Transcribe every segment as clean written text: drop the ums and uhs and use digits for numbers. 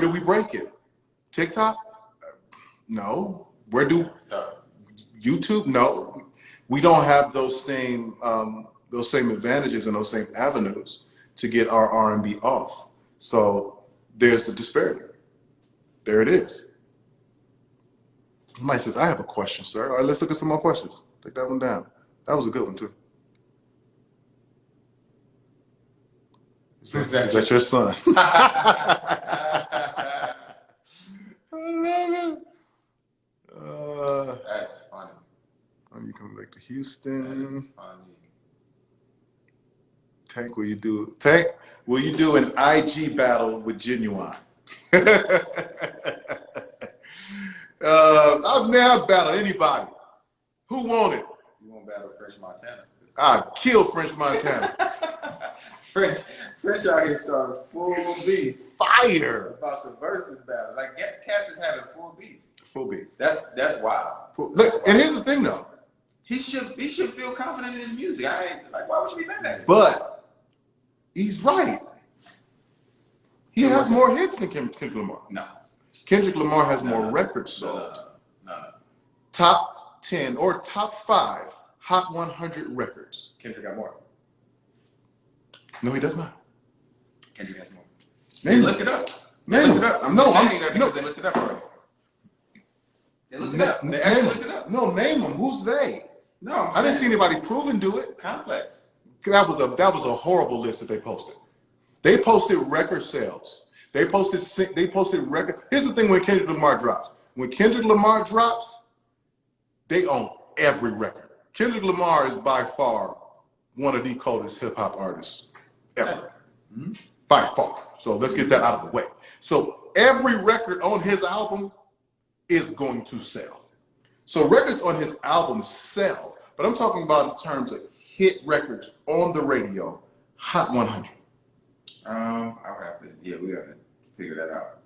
do we break it? TikTok? No. Where do YouTube? No. We don't have those same advantages and those same avenues to get our R&B off. So there's the disparity. There it is. Somebody says, I have a question, sir. All right, let's look at some more questions. Take that one down. That was a good one, too. Is that your son? I love it. That's funny. When you come back to Houston. Funny. Tank, will you do an IG battle with Genuine? I've never battled anybody. Who won it? You won't battle French Montana. I killed French Montana. French out here started full beef. Fire. About the versus battle. Like Cass is having full beef. Full beef. That's wild. Look, and here's the thing though. He should feel confident in his music. Why would you be mad at him? But he's right. He has more hits than Kendrick Lamar. No. Kendrick Lamar has more records sold. No. Top 10 or top 5 Hot 100 records. Kendrick got more. No, he does not. Kendrick has more. They looked it up. They looked it up. I'm just saying that because they looked it up already. They looked it up. They actually looked it up. No, name them. Who's they? No, I didn't see anybody prove and do it. Complex. That was a horrible list that they posted. They posted record sales. They posted record. Here's the thing: when Kendrick Lamar drops, they own every record. Kendrick Lamar is by far one of the coldest hip hop artists ever, by far. So let's get that out of the way. So every record on his album is going to sell. So records on his album sell, but I'm talking about in terms of hit records on the radio, Hot 100. I would have to, we got to figure that out.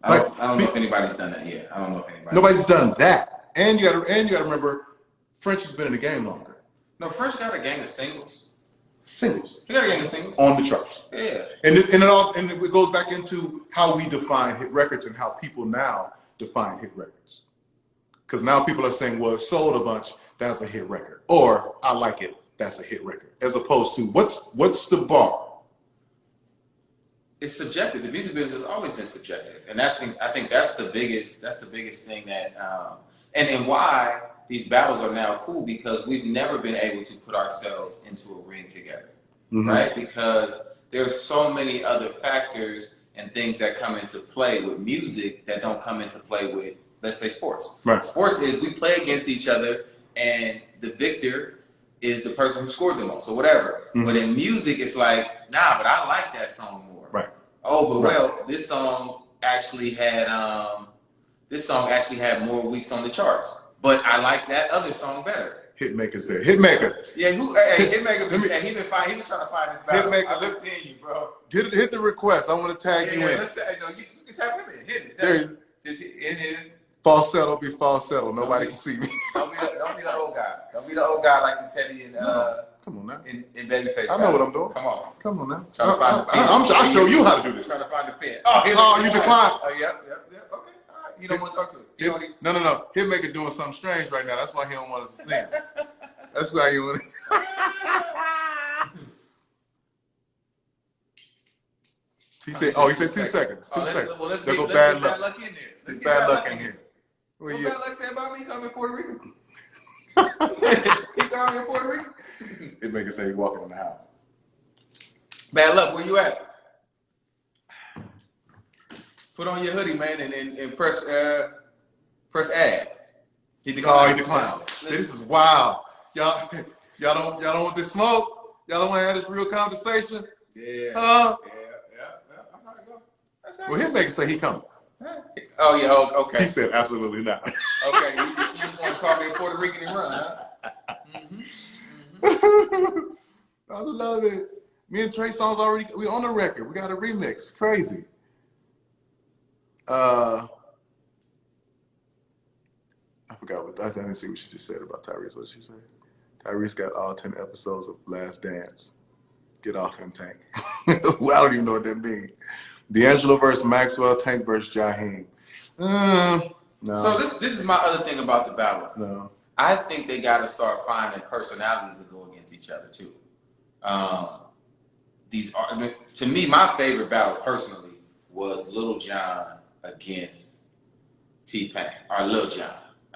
I don't know if anybody's done that yet. I don't know if anybody. Nobody's done that. And you gotta remember, French has been in the game longer. No, French got a gang of singles. Singles. He got a gang of singles. On the charts. Yeah. And it goes back into how we define hit records and how people now define hit records. Because now people are saying, well, it sold a bunch, that's a hit record. Or I like it, that's a hit record. As opposed to what's the bar? It's subjective. The music business has always been subjective, and I think that's the biggest thing that and why these battles are now cool, because we've never been able to put ourselves into a ring together, right? Because there's so many other factors and things that come into play with music that don't come into play with, let's say, sports. Right. Sports is we play against each other, and the victor is the person who scored the most or whatever. But in music, it's like, nah, but I like that song more. Right. Oh, but well, this song actually had more weeks on the charts, but I like that other song better. Hitmaker's there. Hitmaker. Yeah, Hitmaker? And he been trying to find this battle. Hitmaker, I've been seeing you, bro. Hit the request. I want to tag you in. You can tap him in. Hit it. There. Just hit it. Falsetto be falsetto. Nobody can see me. Don't be the old guy. Don't be the old guy like the Teddy and come on now. In Babyface. I know what I'm doing. Come on now. Trying to find the pen. I'll show you how to do this. Trying to find the pen. Oh, you declined. Oh, yep. Okay. All right. You don't want to talk to him. No. Hitmaker doing something strange right now. That's why he don't want us to see him. That's why he want to. He said 2 seconds. 2 seconds. Well, let's there get go bad luck. Bad luck in there. There's bad luck in here. What bad luck say about me coming to Puerto Rico? He coming to Puerto Rico? Hitmaker say he walking in the house. Bad luck, where you at? Put on your hoodie, man, and press add. He declined. This is wild. Y'all don't want this smoke? Y'all don't want to have this real conversation? Yeah. Huh? Yeah. I'm not going. Well, Hitmaker say he coming. Oh, yeah, okay. He said absolutely not. Okay, you just want to call me a Puerto Rican and run, huh? I love it. Me and Trey Songz we on the record. We got a remix. Crazy. I forgot I didn't see what she just said about Tyrese. What did she say? Tyrese got all 10 episodes of Last Dance. Get off him, Tank. Well, I don't even know what that means. D'Angelo versus Maxwell, Tank versus Jaheim. No. So this is my other thing about the battles. No. I think they got to start finding personalities to go against each other too. To me, my favorite battle personally was Little John against T-Pain, or Lil John.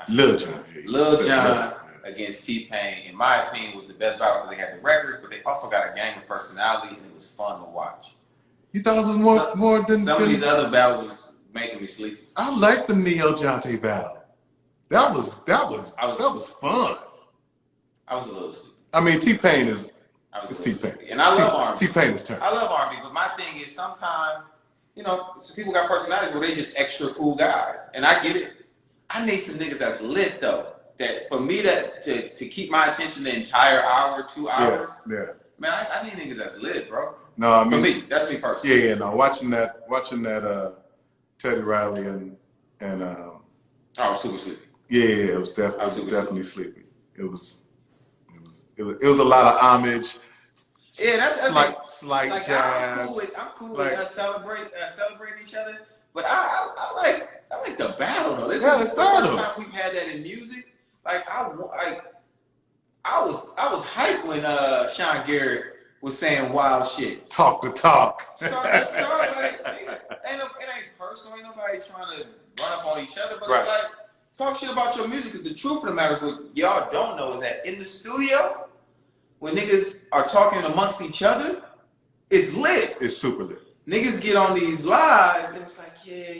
Lil John. Yeah, Lil John against T-Pain, in my opinion, was the best battle because they had the records, but they also got a gang of personality, and it was fun to watch. You thought it was more than some of these other battles was making me sleepy. I like the Neo Jonte battle. That was fun. I was a little sleepy. I mean, T-Pain is T-Pain, and I love R&B. T-Pain is turn. I love R&B, but my thing is sometimes, some people got personalities where they just extra cool guys, and I get it. I need some niggas that's lit though. That for me to keep my attention the entire hour, 2 hours. Yeah. Man, I need niggas that's lit, bro. No, I mean, for me, that's me personally. Yeah. No, watching that Teddy Riley and super sleepy. Yeah, it was definitely sleepy. It was a lot of homage. Yeah, that's slight like jabs. I'm cool with us celebrating each other, but I like the battle though. This is the first time we've had that in music. Like I was hyped when Sean Garrett was saying wild shit. Talk the talk. Let's talk. Like, it ain't personal. Ain't nobody trying to run up on each other, but It's like talk shit about your music. Because the truth of the matter is, what y'all don't know is that in the studio, when niggas are talking amongst each other, it's lit. It's super lit. Niggas get on these lives and it's like, yeah,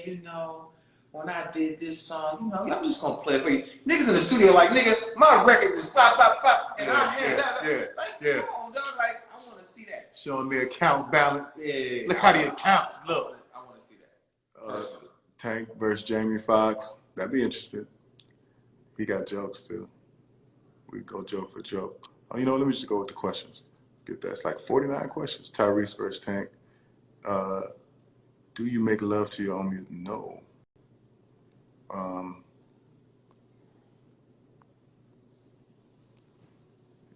when I did this song, I'm just gonna play it for you. Niggas in the studio like, nigga, my record was pop, pop, pop, and I had that. Come on, dog. Like, I want to see that. Showing the account balance. Yeah. Look how the accounts look. I want to see that. Tank versus Jamie Foxx. That'd be interesting. He got jokes too. We go joke for joke. Oh, let me just go with the questions. Get that. It's like 49 questions. Tyrese versus Tank. Do you make love to your own music? No.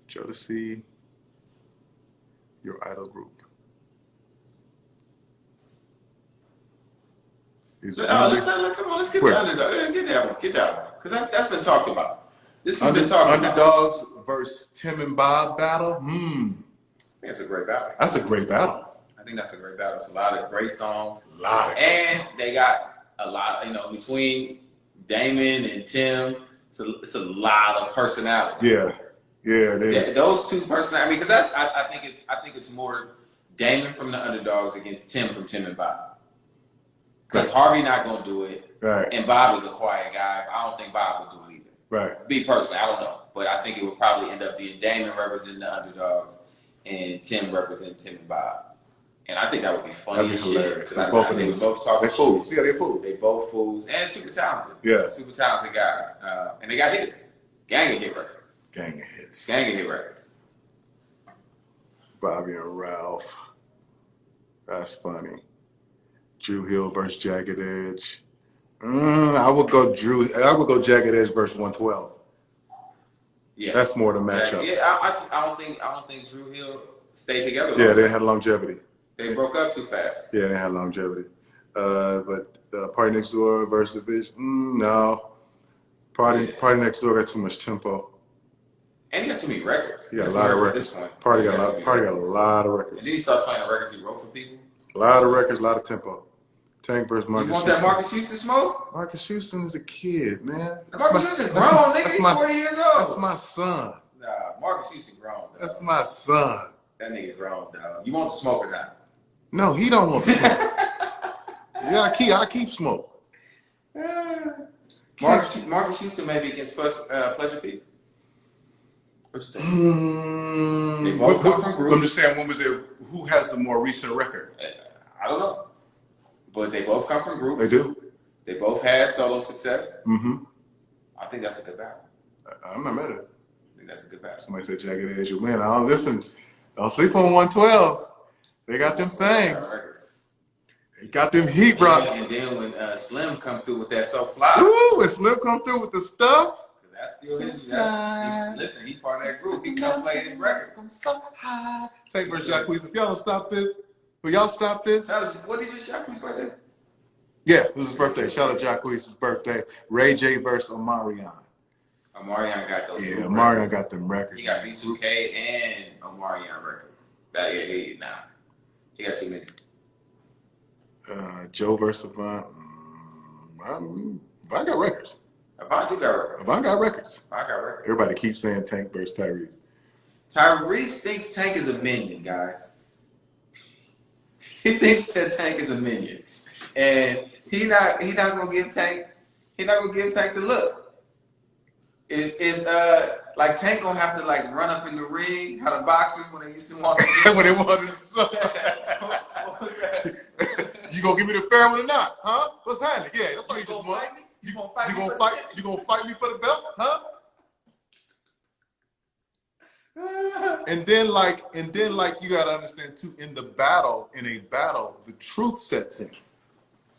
Jodeci, your idol group. Come on, let's get the underdog. Get that one. Because that's been talked about. This one's been talked about. Underdogs versus Tim and Bob battle. I think it's a great battle. That's a great battle. I think that's a great battle. It's a lot of great songs. And they got a lot, between Damon and Tim, it's a lot of personality. Yeah, it is. Those two personalities, because I think it's more Damon from the Underdogs against Tim from Tim and Bob. Because Harvey not gonna do it, right? And Bob is a quiet guy. I don't think Bob would do it either. Right. Me personally, I don't know, but I think it would probably end up being Damon representing the Underdogs and Tim representing Tim and Bob. And I think that would be funny as shit. Hilarious. Both of them both talk They're fools. Yeah, they're fools. They both fools and super talented. Yeah. Super talented guys. And they got hits. Gang of hit records. Gang of hits. Gang of hit records. Bobby and Ralph. That's funny. Drew Hill versus Jagged Edge. I would go Jagged Edge versus 112. Yeah. That's more the matchup. Yeah, I don't think Drew Hill stayed together. Yeah, they had longevity. They broke up too fast. Yeah, they had longevity. But Party Next Door versus Vision, no. Party Next Door got too much tempo. And he got too many records. Yeah, a lot of records. Party got a lot of records. And then he started playing the records he wrote for people. A lot of records, a lot of tempo. Tank versus Marcus Houston. You want that Marcus Houston smoke? Marcus Houston is a kid, man. Marcus Houston grown, nigga. He's 40 years old. That's my son. Nah, Marcus Houston grown, dog. That's my son. That nigga grown, dog. You want the smoke or not? No, he don't want the smoke. Yeah, I keep smoke. Marcus Houston maybe against Pleasure P. What you think? They both come from groups. I'm just saying, who has the more recent record? I don't know. But they both come from groups. They do. They both had solo success. Mm-hmm. I think that's a good battle. I'm not mad at it. I think that's a good battle. Somebody said Jagged Edge will win. I don't listen. Don't sleep on 112. They got them things. They got them heat rocks. And then when Slim come through with that So Fly. Ooh, when Slim come through with the stuff. That's still his. Listen, he's part of that group. He come play his record. I'm so high. Tank versus Jacquees. If y'all don't stop this, Will y'all stop this? What did you shout his birthday? Yeah, it was his birthday. Shout out Jacquees' birthday. Ray J versus Omarion. Omarion got those. Yeah, Omarion got them records. He got B2K and Omarion records. He got too many. Joe versus Avant. Avant got records. Avant do got records. Avant got records. Avant got records. Everybody keeps saying Tank versus Tyrese. Tyrese thinks Tank is a minion, guys. He thinks that Tank is a minion, and he not gonna give Tank the look. It's like Tank gonna have to like run up in the ring, how the boxers when they used to walk in. When they wanted to stop. You gonna give me the fair one or not? Huh? What's happening? Yeah, that's all you just want. You gonna fight me for the belt? Huh? And then like you gotta understand too, in a battle, the truth sets in.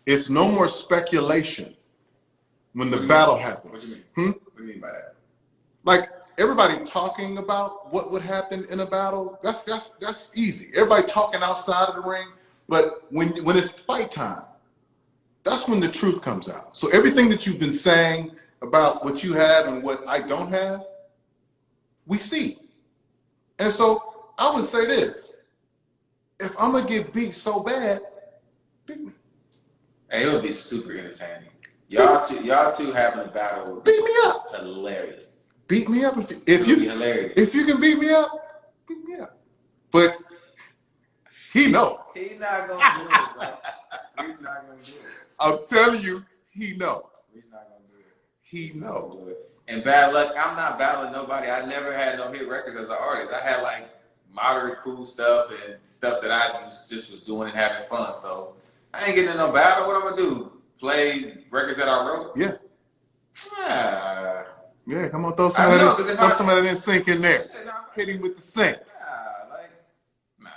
It's no more speculation when the battle happens. What do you mean? What do you mean by that? Like everybody talking about what would happen in a battle, that's easy. Everybody talking outside of the ring, but when it's fight time, that's when the truth comes out. So everything that you've been saying about what you have and what I don't have, we see. And so I would say this: if I'm gonna get beat so bad, beat me. Hey, it would be super entertaining. Y'all two having a battle would beat me up. Hilarious. Beat me up if you can beat me up, beat me up. But he know. He not gonna do it, bro. He's not gonna do it. I'm telling you, he know. He's not gonna do it. He know. Do it. And bad luck, I'm not battling nobody. I never had no hit records as an artist. I had like moderate cool stuff and stuff that I just was doing and having fun. So I ain't getting in no battle. What I'm gonna do? Play records that I wrote? Yeah. Yeah, come on, throw some of that in sync in there. Hit him with the sync. Nah.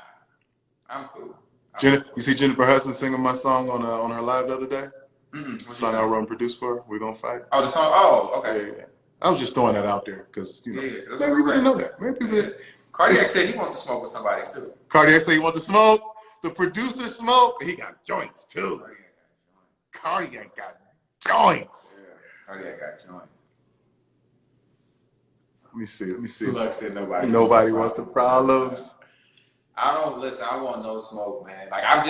I'm cool. You see Jennifer Hudson singing my song on her live the other day? Mm-hmm. Song I wrote and produced for her. We're Gonna Fight. Oh, the song? Oh, okay. Yeah. I was just throwing that out there because, maybe people didn't know that. Maybe people didn't. Cardiac said he wants to smoke with somebody, too. Cardiac said he wants to smoke. The producer smoked. He got joints, too. Cardiac got joints. Yeah, Cardiac got joints. Let me see. Good luck said nobody. Nobody wants the problems. I want no smoke, man. Like, I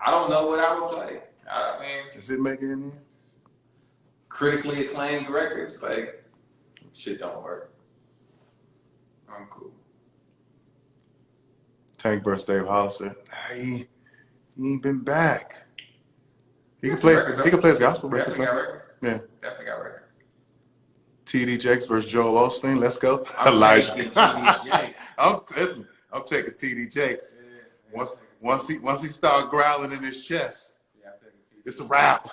don't know what I would play. I mean, does it make it in here? Critically acclaimed records, like, shit don't work. I'm cool. Tank versus Dave Hollister. He ain't been back. He can play his gospel records. Definitely got records. Yeah. Definitely got records. T.D. Jakes versus Joel Osteen. Let's go. Elijah. I'm taking T.D. Jakes. Yeah, once he start growling in his chest, it's a wrap.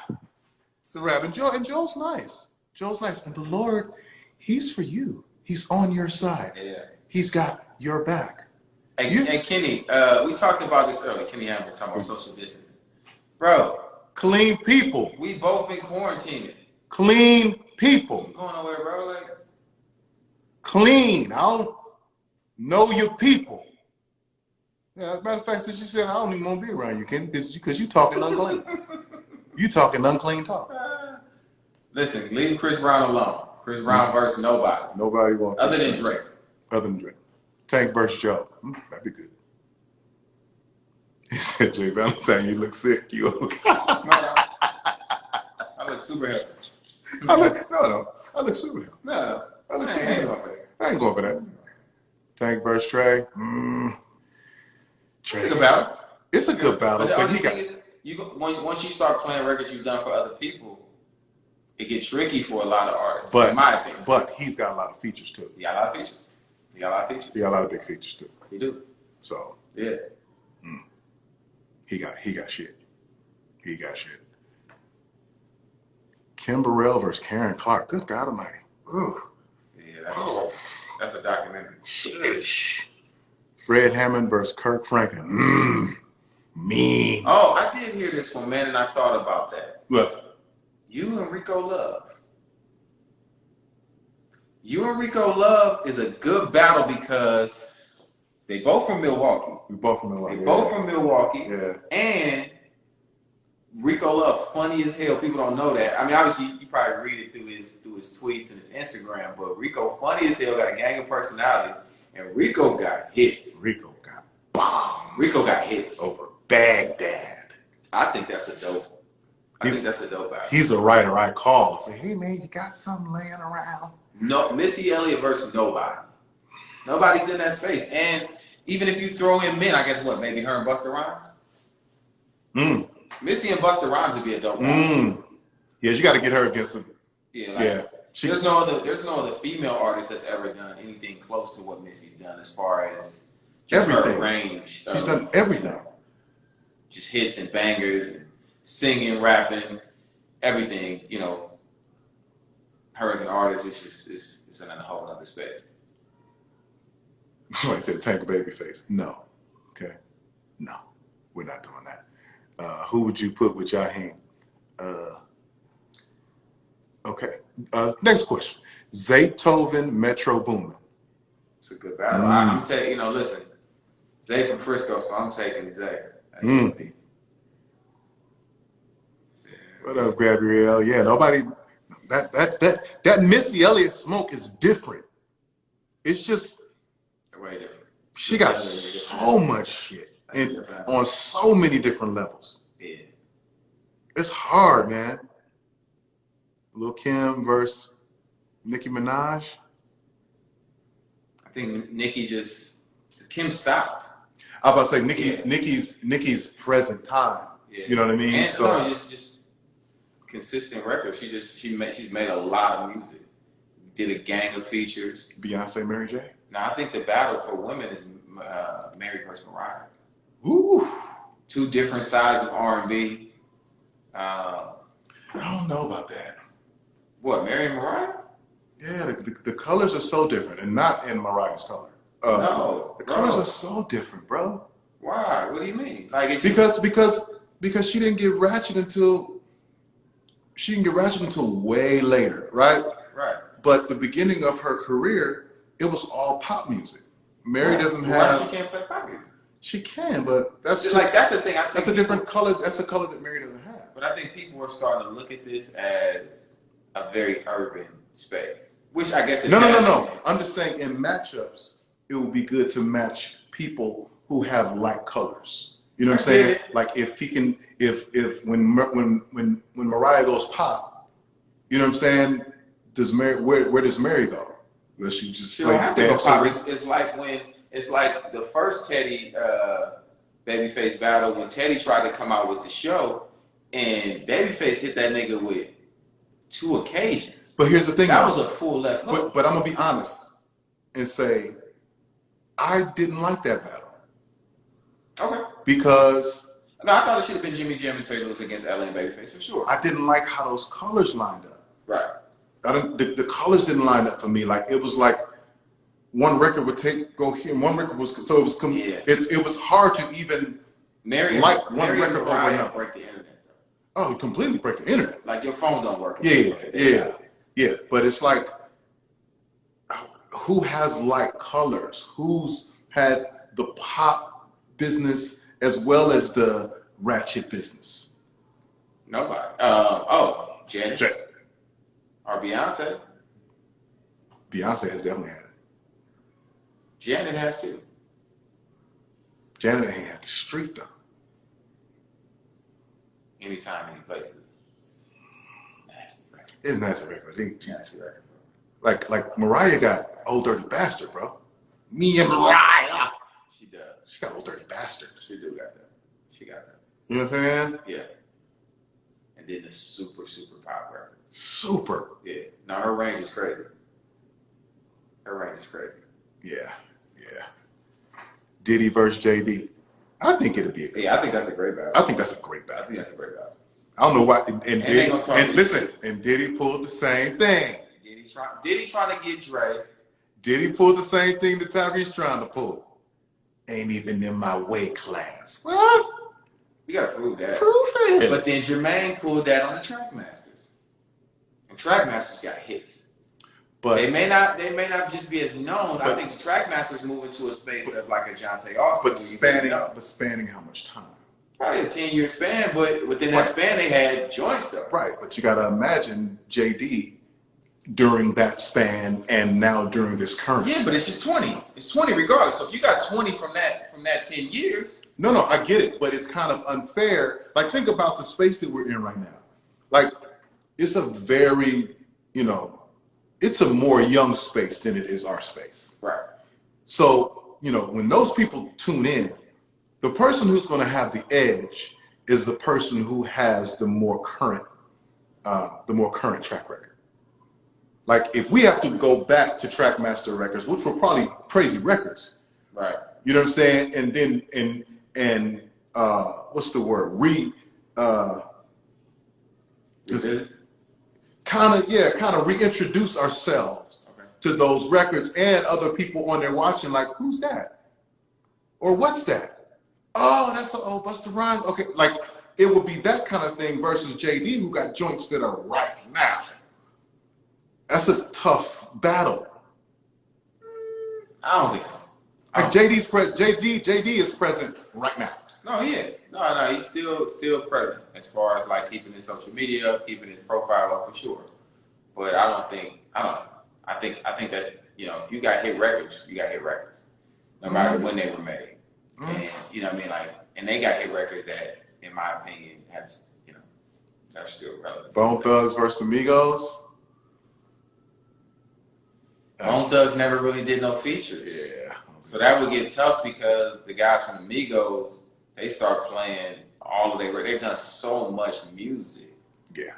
It's a wrap. And Joel's nice. Joel's nice. And the Lord, He's for you. He's on your side. Yeah. He's got your back. And Kenny, we talked about this earlier. Kenny Hammer talking about social distancing. Bro. Clean people. We both been quarantining. Clean people. You going nowhere, bro? Like, clean. I don't know your people. Yeah, as a matter of fact, since you said I don't even want to be around you, Kenny, because you talking unclean. You talking unclean talk. Listen, leave Chris Brown alone. Chris Brown versus nobody. Nobody wants. Other than Drake. Tank versus Joe. That'd be good. He said, Jay Valentine, you look sick. You okay? No. I look super healthy. I look super healthy. No. I look super healthy. I ain't going for that. Tank versus Trey. It's a good battle. It's a good battle. But the thing is, once you start playing records you've done for other people, it gets tricky for a lot of artists, in my opinion. But he's got a lot of features too. He got a lot of features. He got a lot of big features too. He do. So yeah. He got shit. He got shit. Kim Burrell versus Karen Clark. Good God Almighty. Ooh. Yeah, that's a documentary. Sheesh. Fred Hammond versus Kirk Franklin. Mean. Oh, I did hear this one, man, and I thought about that. What? You and Rico Love. You and Rico Love is a good battle because They both from Milwaukee. We both from Milwaukee. They both from Milwaukee. Yeah. And Rico Love, funny as hell. People don't know that. I mean, obviously, you probably read it through his tweets and his Instagram. But Rico, funny as hell, got a gang of personality, and Rico got hits. Rico got bombs. Rico got hits over Baghdad. I think that's a dope. I think that's a dope album. He's a writer I call. Say, hey man, you got something laying around? No, Missy Elliott versus nobody. Nobody's in that space. And even if you throw in men, I guess what? Maybe her and Busta Rhymes. Missy and Busta Rhymes would be a dope album. Yeah, you got to get her against him. Yeah, like, there's no other female artist that's ever done anything close to what Missy's done as far as just everything. Her range. She's done everything. Just hits and bangers and singing, rapping, everything. You know, her as an artist is just is in a whole other space. Somebody said Tank Babyface. No. Okay. No. We're not doing that. Who would you put with Jaheim? Okay. Next question. Zaytoven, Metro Boomin. It's a good battle. I'm taking, you know, listen, Zay from Frisco, so I'm taking Zay. That's just me. What up, Gabrielle? Yeah, nobody. That Missy Elliott smoke is different. It's just way different. She got so much shit and on so many different levels. Yeah, it's hard, man. Lil Kim versus Nicki Minaj. I think Kim stopped. I was about to say Nicki's present time. Yeah. You know what I mean? And so just consistent records. She's made a lot of music. Did a gang of features. Beyonce, Mary J. Now I think the battle for women is Mary versus Mariah. Ooh, two different sides of R&B. I don't know about that. What, Mary and Mariah? Yeah, the colors are so different, and not in Mariah's color. No, the colors are so different, bro. Why? What do you mean? Like it's because she didn't get ratchet until way later, right? Right. But the beginning of her career, it was all pop music. Mary doesn't have. Why she can't play pop music? She can, but that's just like that's the thing. I think that's a different color. That's a color that Mary doesn't have. But I think people are starting to look at this as a very urban space, which I guess No. I'm just saying in matchups, it would be good to match people who have light colors. You know what I'm saying? Like if he can, when Mariah goes pop, you know what I'm saying? Does Mary where does Mary go? Does she just play dance? It's like the first Teddy Babyface battle when Teddy tried to come out with the show, and Babyface hit that nigga with 2 occasions. But here's the thing. That was a full left hook. But I'm gonna be honest and say I didn't like that battle. Okay. Because I thought it should have been Jimmy Jam and Terry Lewis against LA and Babyface for sure. I didn't like how those colors lined up. Right. The colors didn't line up for me. Like it was like one record would go here, and one record was so it was. It was hard to even like one record over another. Break the internet though. Oh, completely break the internet. Like your phone don't work. Yeah. But it's like, who has light colors? Who's had the pop business as well as the ratchet business? Nobody. Janet. Or Beyonce. Beyonce has definitely had it. Janet has too. Janet ain't had the street though. Anytime, any places. Nasty record. It's nasty record. Nasty record. Like Mariah got Old Dirty Bastard, bro. Me and Mariah. She does. She got Old Dirty Bastard. She do got that. She got that. You know what I'm saying? Yeah. And then the super pop records. Super. Yeah. Now her range is crazy. Yeah. Diddy versus JD. I think it'd be a good I think that's a great battle. I think that's a great battle. I don't know why. And Diddy pulled the same thing. Diddy trying to get Dre. Diddy pulled the same thing that Tyree's trying to pull. Ain't even in my weight class. What? You gotta prove that. Prove it. But then Jermaine pulled that on the Trackmasters. And Trackmasters got hits. But they may not just be as known. I think the Trackmasters move into a space of like a Jonte Austin. But spanning how much time? Probably a 10-year span, but within that span they had joints though. Right, but you got to imagine JD during that span and now during this current. Yeah, but it's just 20. It's 20 regardless. So if you got 20 from that 10 years. No, I get it, but it's kind of unfair. Like, think about the space that we're in right now. Like, it's a very, it's a more young space than it is our space. Right. So, when those people tune in, the person who's going to have the edge is the person who has the more current track record. Like, if we have to go back to Trackmaster records, which were probably crazy records, right? You know what I'm saying? And then what's the word? Kind of reintroduce ourselves to those records and other people on there watching. Like, who's that? Or what's that? Oh, that's Busta Rhymes. Okay, like it would be that kind of thing versus JD, who got joints that are right now. That's a tough battle. I don't think so. Like JD is present right now. No, he is. No, he's still present as far as like keeping his social media up, keeping his profile up for sure. But I think that if you got hit records, you got hit records, no matter when they were made. And you know what I mean, like, and they got hit records that, in my opinion, have they're still relevant. Bone Thugs versus Amigos. Bone Thugs never really did no features. Yeah. So that would get tough because the guys from Amigos, they start playing all of they've done so much music. Yeah.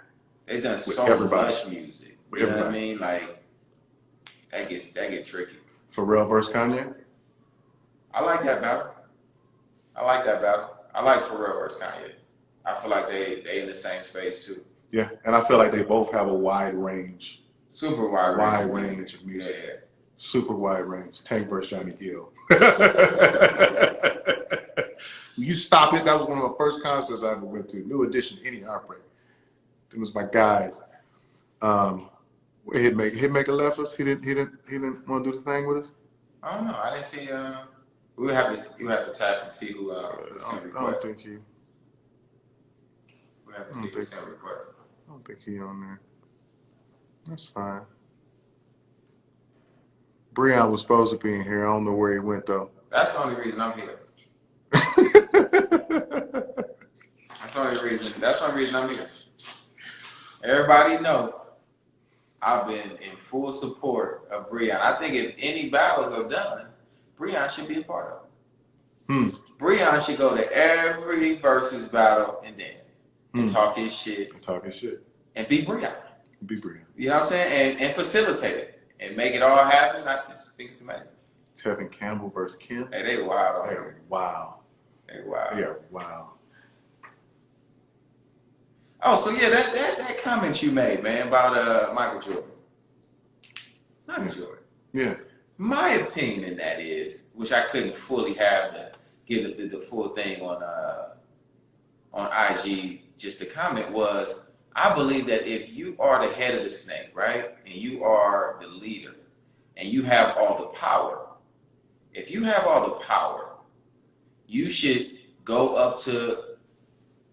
They've done so much music. You know what I mean? Like, that gets tricky. Pharrell versus Kanye? I like that battle. I like Pharrell versus Kanye. I feel like they in the same space too. Yeah, and I feel like they both have a wide range. Super wide range of music. Yeah. Super wide range. Tank versus Johnny Gill. You stop it. That was one of the first concerts I ever went to. New Edition, Any Heartbreak. Them was my guys. Hitmaker left us. He didn't want to do the thing with us. I don't know. I didn't see. You would have to tap and see who sent requests. I don't think he. We have to see who sent requests. I don't think he on there. That's fine. Breon was supposed to be in here. I don't know where he went though. That's the only reason I'm here. That's the only reason I'm here. Everybody know I've been in full support of Breon. I think if any battles are done, Breon should be a part of it. Breon should go to every versus battle and dance and talk his shit. And be Breon. You know what I'm saying? And facilitate it. And make it all happen. I just think it's amazing. Tevin Campbell versus Kim. Hey, they wild. They wow. Oh, so yeah, that comment you made, man, about Michael Jordan. Yeah. My opinion in that is, which I couldn't fully have to give the full thing on IG, just the comment was, I believe that if you are the head of the snake, right, and you are the leader, and you have all the power, if you have all the power, you should go up to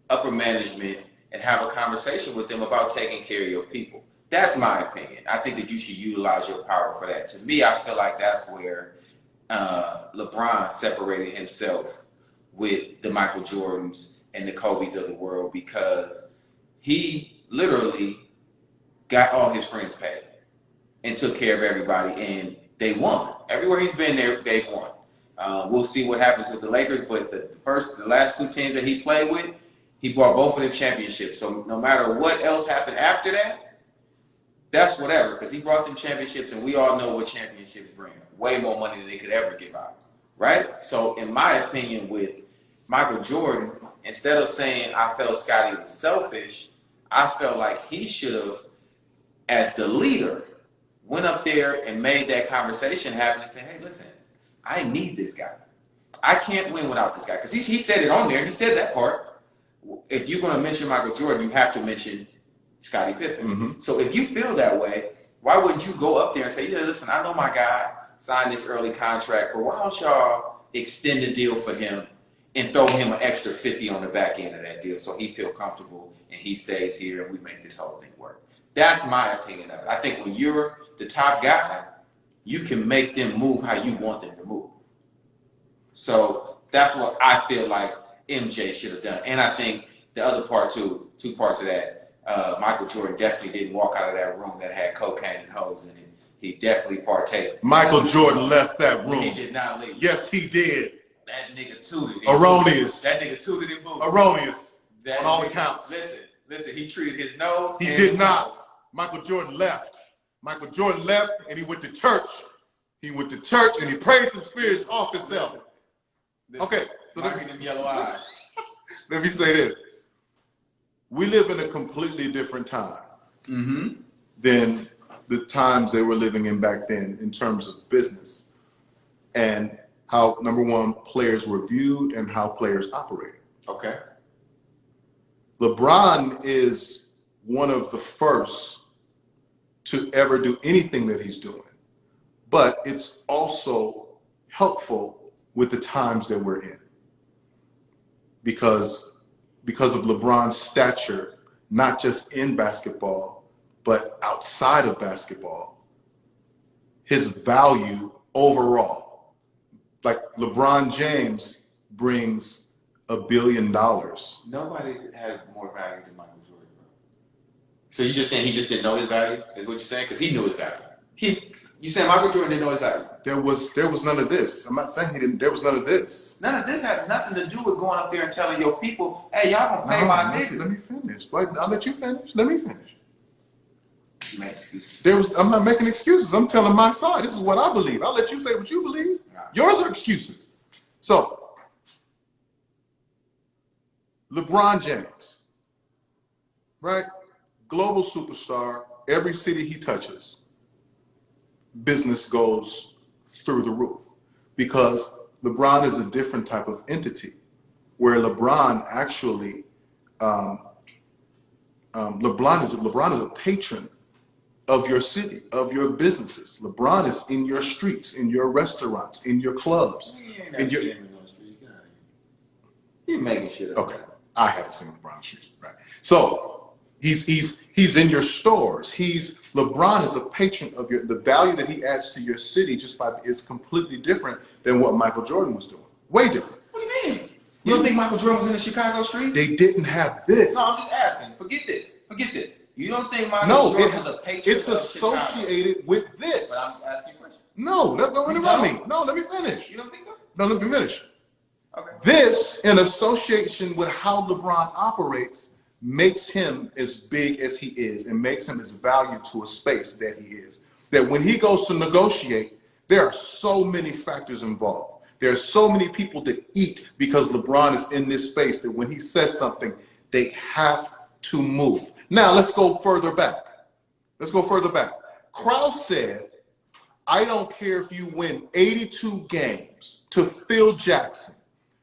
upper management and have a conversation with them about taking care of your people. That's my opinion. I think that you should utilize your power for that. To me, I feel like that's where LeBron separated himself with the Michael Jordans and the Kobes of the world, because he literally got all his friends paid and took care of everybody, and they won. Everywhere he's been there, they've won. We'll see what happens with the Lakers, but the last two teams that he played with, he brought both of them championships. So no matter what else happened after that, that's whatever, because he brought them championships, and we all know what championships bring. Way more money than they could ever give out, right? So in my opinion, with Michael Jordan, instead of saying I felt Scottie was selfish, I felt like he should have, as the leader, went up there and made that conversation happen and said, hey, listen, I need this guy. I can't win without this guy. Because he said it on there. He said that part. If you're going to mention Michael Jordan, you have to mention Scottie Pippen. So if you feel that way, Why wouldn't you go up there and say, yeah, listen, I know my guy signed this early contract, but why don't y'all extend the deal for him and throw him an extra 50 on the back end of that deal so he feel comfortable and he stays here and we make this whole thing work. That's my opinion of it. I think when you're the top guy, you can make them move how you want them to move. So that's what I feel like MJ should have done. And I think the other part too, two parts of that, Michael Jordan definitely didn't walk out of that room that had cocaine and hoes in it. He definitely partaked. Michael Jordan left that room. He did not leave. Yes, he did. That nigga tooted. Erroneous. That nigga tooted in boots. Erroneous. That on all nigga, accounts. Listen, he treated his nose. He did not. Michael Jordan left. Michael Jordan left and he went to church. He went to church and he prayed the spirits off himself. Okay. So them yellow eyes. Let me say this. We live in a completely different time than the times they were living in back then in terms of business and how, number one, players were viewed and how players operated. Okay. LeBron is one of the first to ever do anything that he's doing, but it's also helpful with the times that we're in because of LeBron's stature, not just in basketball, but outside of basketball, his value overall. Like LeBron James brings $1 billion. Nobody's had more value than Michael Jordan, bro. So you're just saying he just didn't know his value? Is what you're saying? Because he knew his value. You saying Michael Jordan didn't know his value? There was none of this. I'm not saying he didn't. There was none of this. None of this has nothing to do with going up there and telling your people, hey, y'all gonna pay my niggas. Let me finish. I'll let you finish. Let me finish. You make excuses. I'm not making excuses. I'm telling my side. This is what I believe. I'll let you say what you believe. Yours are excuses. So, LeBron James, right? Global superstar. Every city he touches, business goes through the roof because LeBron is a different type of entity where LeBron actually, LeBron is a patron of your city, of your businesses. LeBron is in your streets, in your restaurants, in your clubs. You're making shit up. Okay, I haven't seen LeBron streets, right? So he's in your stores. LeBron is a patron of the value that he adds to your city is completely different than what Michael Jordan was doing. Way different. What do you mean? You don't think Michael Jordan was in the Chicago streets? They didn't have this. No, I'm just asking. Forget this. You don't think Michael Jordan was a patron it's associated Chicago? With this. But I'm asking you a question. No, don't interrupt me. No, let me finish. You don't think so? No, let me finish. Okay. This, in association with how LeBron operates, makes him as big as he is and makes him as valued to a space that he is. That when he goes to negotiate, there are so many factors involved. There are so many people that eat because LeBron is in this space that when he says something, they have to move. Now, let's go further back. Krause said, I don't care if you win 82 games to Phil Jackson,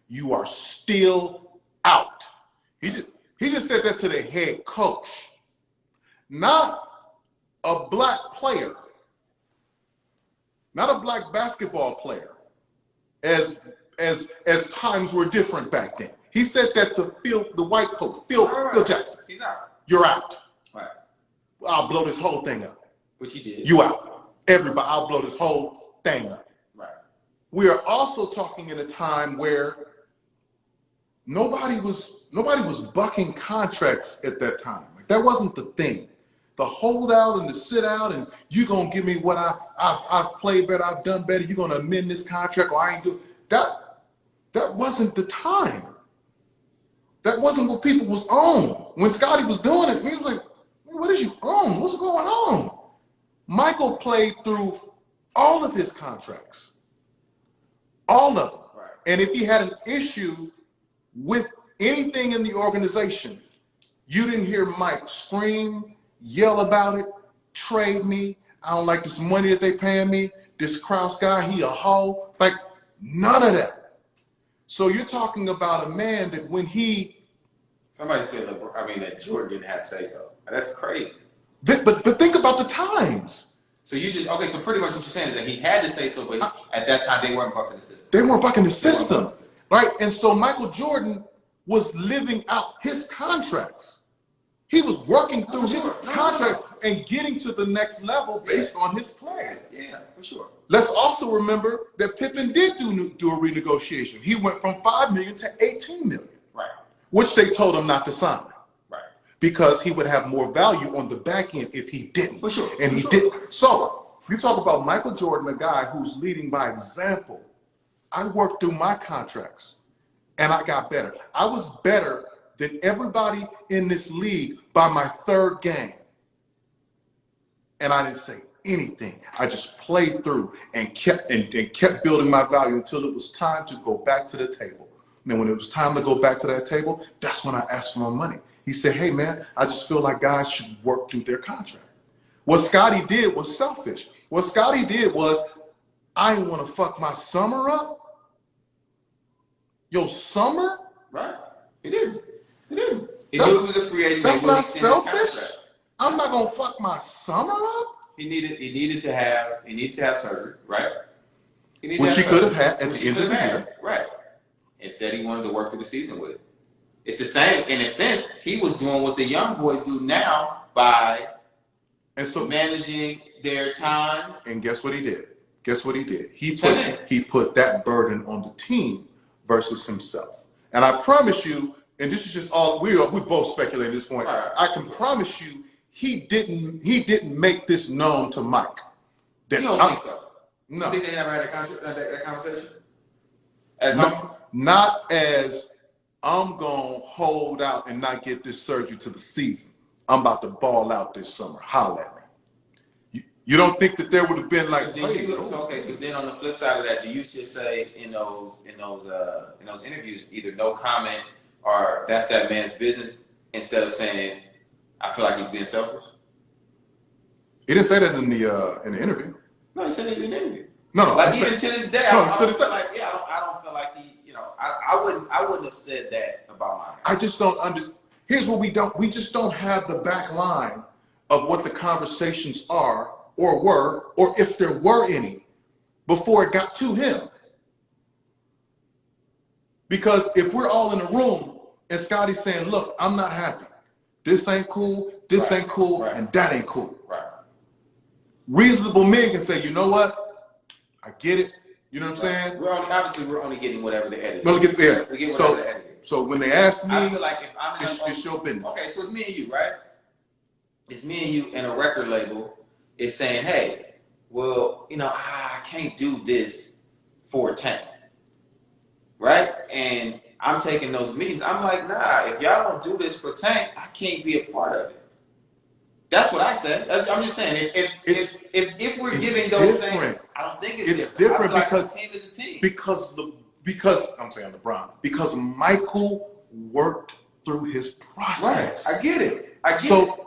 you are still out. He just said that to the head coach, not a black player, not a black basketball player, as times were different back then. He said that to Phil, the white coach, Phil Jackson. He's out. You're out. Right. I'll blow this whole thing up. Which he did. You out. Everybody, I'll blow this whole thing up. Right. We are also talking in a time where nobody was bucking contracts at that time. Like, that wasn't the thing. The holdout and the sit out and you gonna give me what I've played better, I've done better, you're gonna amend this contract or I ain't do that. That wasn't the time. That wasn't what people was on. When Scotty was doing it, he was like, what is you on? What's going on? Michael played through all of his contracts. All of them. Right. And if he had an issue with anything in the organization, you didn't hear Mike scream, yell about it, trade me, I don't like this money that they paying me, this Krause guy, he a hoe. Like, none of that. So you're talking about a man that when he... Somebody said, that Jordan didn't have to say so. That's crazy. But think about the times. So you just okay. So pretty much what you're saying is that he had to say so, but at that time they weren't bucking the system. They weren't bucking the system, right? And so Michael Jordan was living out his contracts. He was working through his contract and getting to the next level based on his plan. Yeah, for sure. Let's also remember that Pippen did do a renegotiation. He went from $5 million to $18 million, right? Which they told him not to sign, right? Because he would have more value on the back end if he didn't. For sure. And he didn't. So you talk about Michael Jordan, a guy who's leading by example. I worked through my contracts, and I got better. I was better than everybody in this league by my third game. And I didn't say anything. I just played through and kept building my value until it was time to go back to the table. And when it was time to go back to that table, that's when I asked for my money. He said, hey man, I just feel like guys should work through their contract. What Scotty did was selfish. What Scotty did was, I didn't want to fuck my summer up. Your summer? Right. He didn't. He knew he was a free agent. That's not selfish. I'm not gonna fuck my summer up. He needed to have surgery, right? Which he could have had at the end of the year. Right. Instead, he wanted to work through the season with it. It's the same, in a sense, he was doing what the young boys do now by managing their time. And guess what he did? He put that burden on the team versus himself. And I promise you, and this is just all we both speculate at this point. Right. I can promise you, he didn't make this known to Mike. You don't think so? No. You think they never had that conversation? Not as I'm gonna hold out and not get this surgery to the season. I'm about to ball out this summer. Holla at me. You don't think that there would have been like? So then on the flip side of that, do you just say in those interviews either no comment or that's that man's business instead of saying I feel like he's being selfish? He didn't say that in the interview. No, he said it in the interview. No. Like even to this day, I don't feel like he. I wouldn't have said that about mine. I just don't understand. Here's what we just don't have the back line of what the conversations are or were, or if there were any, before it got to him. Because if we're all in a room and Scotty's saying, look, I'm not happy. This ain't cool, ain't cool, and that ain't cool. Right. Reasonable men can say, you know what? I get it. You know what I'm saying? We're only getting whatever the editor. No, get there. We get whatever the editor. So when they ask me, I feel like if I'm in it's your business. Okay, so it's me and you, right? It's me and you, and a record label is saying, hey, well, I can't do this for Tank, right? And I'm taking those meetings. I'm like, nah, if y'all don't do this for Tank, I can't be a part of it. That's what I said. I'm just saying, if we're giving those things, I don't think it's different. Because team is a team. Because I'm saying LeBron, because Michael worked through his process. Right. I get it.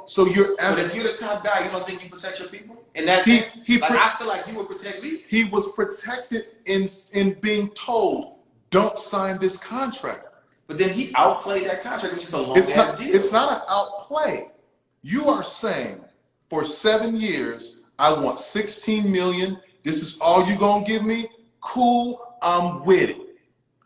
So you're asking, but if you're the top guy, you don't think you protect your people? And that's I feel like you would protect me. He was protected in being told, don't sign this contract. But then he outplayed that contract, which is a long ass deal. It's not an outplay. You are saying for 7 years, I want $16 million. This is all you're gonna give me? Cool, I'm with it.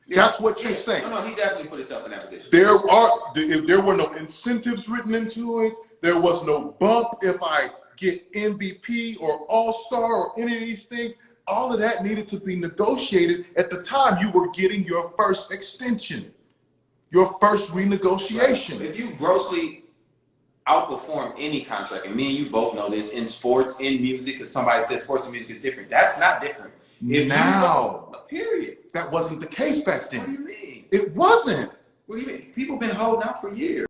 Yeah. That's what you're saying. No, he definitely put himself in that position. If there were no incentives written into it, there was no bump if I get MVP or All-Star or any of these things. All of that needed to be negotiated at the time you were getting your first extension, your first renegotiation. Right. If you grossly outperform any contract, and me and you both know this in sports, in music, because somebody says sports and music is different. That's not different. Period. That wasn't the case back then. What do you mean? It wasn't. What do you mean? People have been holding out for years.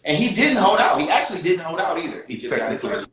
And he didn't hold out. He actually didn't hold out either. He just got his surgery.